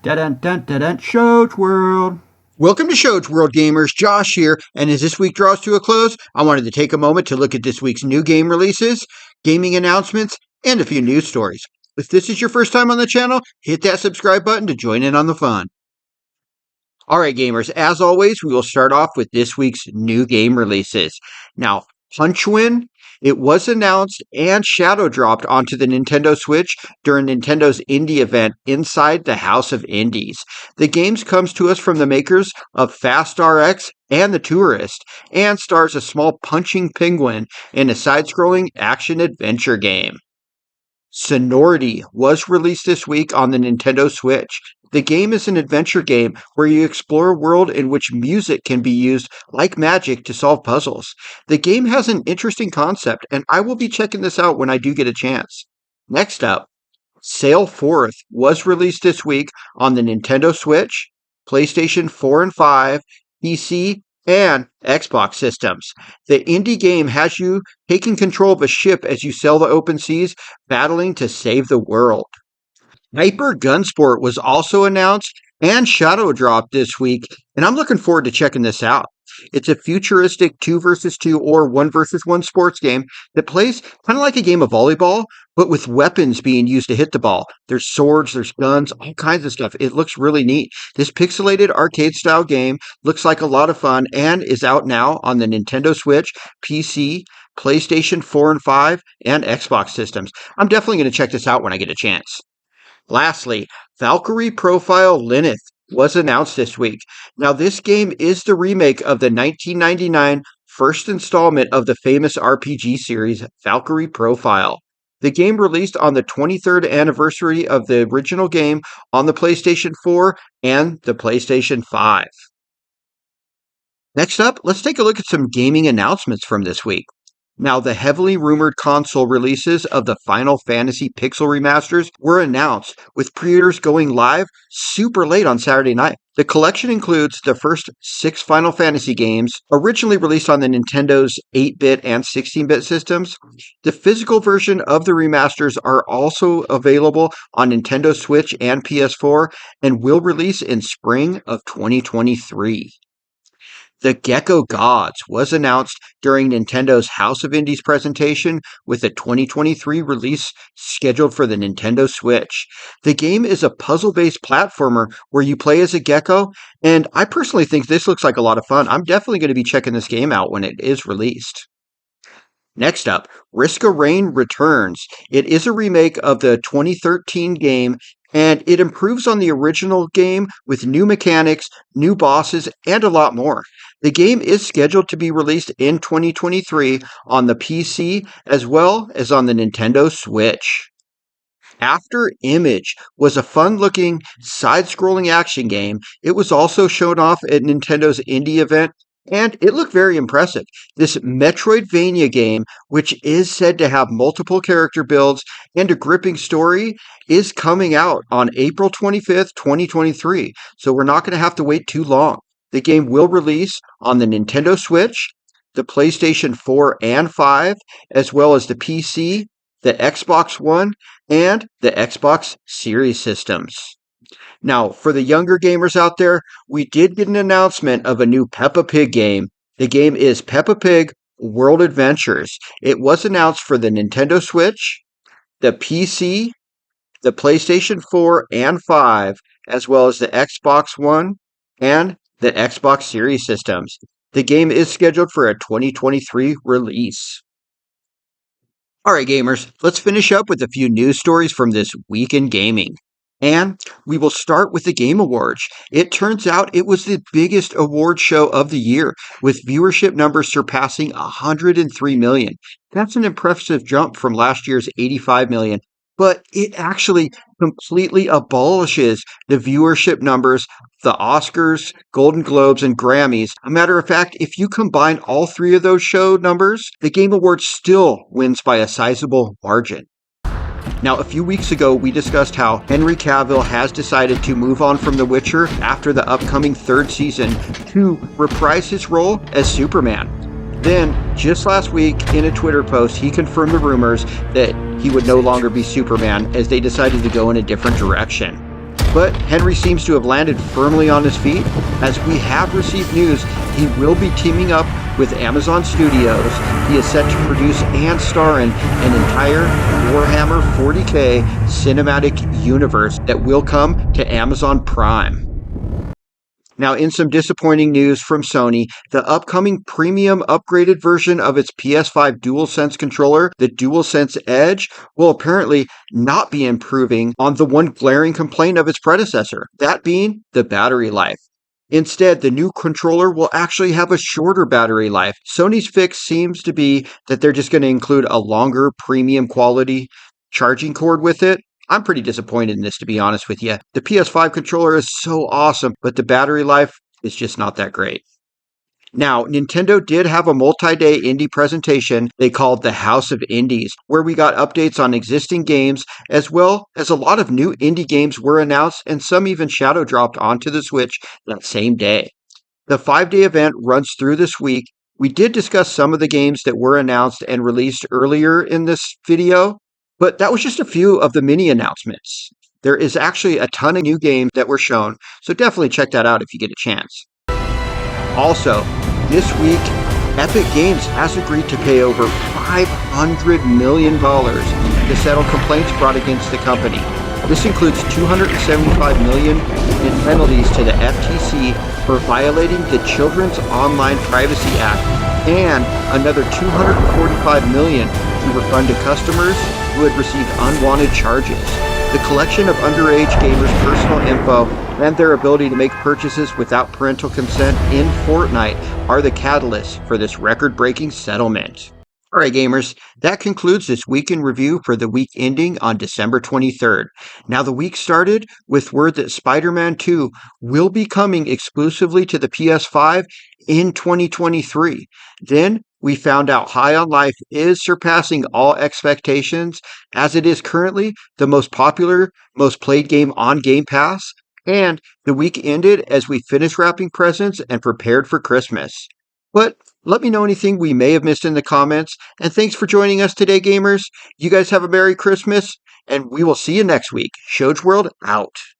Dun-dun-dun-dun-dun, Shows World. Welcome to Shows World, gamers. Josh here, and as this week draws to a close, I wanted to take a moment to look at this week's new game releases, gaming announcements, and a few news stories. If this is your first time on the channel, hit that subscribe button to join in on the fun. Alright gamers, as always, we will start off with this week's new game releases. Now, Punchwin, it was announced and shadow dropped onto the Nintendo Switch during Nintendo's indie event Inside the House of Indies. The game comes to us from the makers of Fast RX and The Tourist, and stars a small punching penguin in a side-scrolling action-adventure game. Sonority was released this week on the Nintendo Switch. The game is an adventure game where you explore a world in which music can be used like magic to solve puzzles. The game has an interesting concept, and I will be checking this out when I do get a chance. Next up, Sail Forth was released this week on the Nintendo Switch, PlayStation 4 and 5, PC, and Xbox systems. The indie game has you taking control of a ship as you sail the open seas, battling to save the world. Hyper Gunsport was also announced and shadow dropped this week, and I'm looking forward to checking this out. It's a futuristic 2 versus 2 or 1 versus 1 sports game that plays kind of like a game of volleyball, but with weapons being used to hit the ball. There's swords, there's guns, all kinds of stuff. It looks really neat. This pixelated arcade-style game looks like a lot of fun and is out now on the Nintendo Switch, PC, PlayStation 4 and 5, and Xbox systems. I'm definitely going to check this out when I get a chance. Lastly, Valkyrie Profile Lilith was announced this week. Now, this game is the remake of the 1999 first installment of the famous RPG series, Valkyrie Profile. The game released on the 23rd anniversary of the original game on the PlayStation 4 and the PlayStation 5. Next up, let's take a look at some gaming announcements from this week. Now, the heavily rumored console releases of the Final Fantasy Pixel Remasters were announced, with pre-orders going live super late on Saturday night. The collection includes the first 6 Final Fantasy games, originally released on the Nintendo's 8-bit and 16-bit systems. The physical version of the remasters are also available on Nintendo Switch and PS4, and will release in spring of 2023. The Gecko Gods was announced during Nintendo's House of Indies presentation, with a 2023 release scheduled for the Nintendo Switch. The game is a puzzle-based platformer where you play as a gecko, and I personally think this looks like a lot of fun. I'm definitely going to be checking this game out when it is released. Next up, Risk of Rain returns. It is a remake of the 2013 game, and it improves on the original game with new mechanics, new bosses, and a lot more. The game is scheduled to be released in 2023 on the PC as well as on the Nintendo Switch. After Image was a fun-looking, side-scrolling action game. It was also shown off at Nintendo's indie event, and it looked very impressive. This Metroidvania game, which is said to have multiple character builds and a gripping story, is coming out on April 25th, 2023, so we're not going to have to wait too long. The game will release on the Nintendo Switch, the PlayStation 4 and 5, as well as the PC, the Xbox One, and the Xbox Series systems. Now, for the younger gamers out there, we did get an announcement of a new Peppa Pig game. The game is Peppa Pig World Adventures. It was announced for the Nintendo Switch, the PC, the PlayStation 4 and 5, as well as the Xbox One and the Xbox Series systems. The game is scheduled for a 2023 release. Alright gamers, let's finish up with a few news stories from this week in gaming. And we will start with the Game Awards. It turns out it was the biggest award show of the year, with viewership numbers surpassing 103 million. That's an impressive jump from last year's 85 million, but it actually completely abolishes the viewership numbers, the Oscars, Golden Globes, and Grammys. A matter of fact, if you combine all 3 of those show numbers, the Game Awards still wins by a sizable margin. Now, a few weeks ago, we discussed how Henry Cavill has decided to move on from The Witcher after the upcoming 3rd season to reprise his role as Superman. Then, just last week, in a Twitter post, he confirmed the rumors that he would no longer be Superman as they decided to go in a different direction. But Henry seems to have landed firmly on his feet, as we have received news he will be teaming up with Amazon Studios. He is set to produce and star in an entire Warhammer 40k cinematic universe that will come to Amazon Prime. Now, in some disappointing news from Sony, the upcoming premium upgraded version of its PS5 DualSense controller, the DualSense Edge, will apparently not be improving on the one glaring complaint of its predecessor, that being the battery life. Instead, the new controller will actually have a shorter battery life. Sony's fix seems to be that they're just going to include a longer premium quality charging cord with it. I'm pretty disappointed in this, to be honest with you. The PS5 controller is so awesome, but the battery life is just not that great. Now, Nintendo did have a multi-day indie presentation they called the House of Indies, where we got updates on existing games, as well as a lot of new indie games were announced, and some even shadow dropped onto the Switch that same day. The 5-day event runs through this week. We did discuss some of the games that were announced and released earlier in this video, but that was just a few of the mini announcements. There is actually a ton of new games that were shown, so definitely check that out if you get a chance. Also, this week, Epic Games has agreed to pay over $500 million to settle complaints brought against the company. This includes $275 million in penalties to the FTC for violating the Children's Online Privacy Act, and another $245 million to refund to customers who had received unwanted charges. The collection of underage gamers' personal info and their ability to make purchases without parental consent in Fortnite are the catalysts for this record-breaking settlement. Alright gamers, that concludes this week in review for the week ending on December 23rd. Now the week started with word that Spider-Man 2 will be coming exclusively to the PS5 in 2023. Then we found out High on Life is surpassing all expectations, as it is currently the most popular, most played game on Game Pass. And the week ended as we finished wrapping presents and prepared for Christmas. But let me know anything we may have missed in the comments, and thanks for joining us today, gamers. You guys have a Merry Christmas, and we will see you next week. Shoge World out.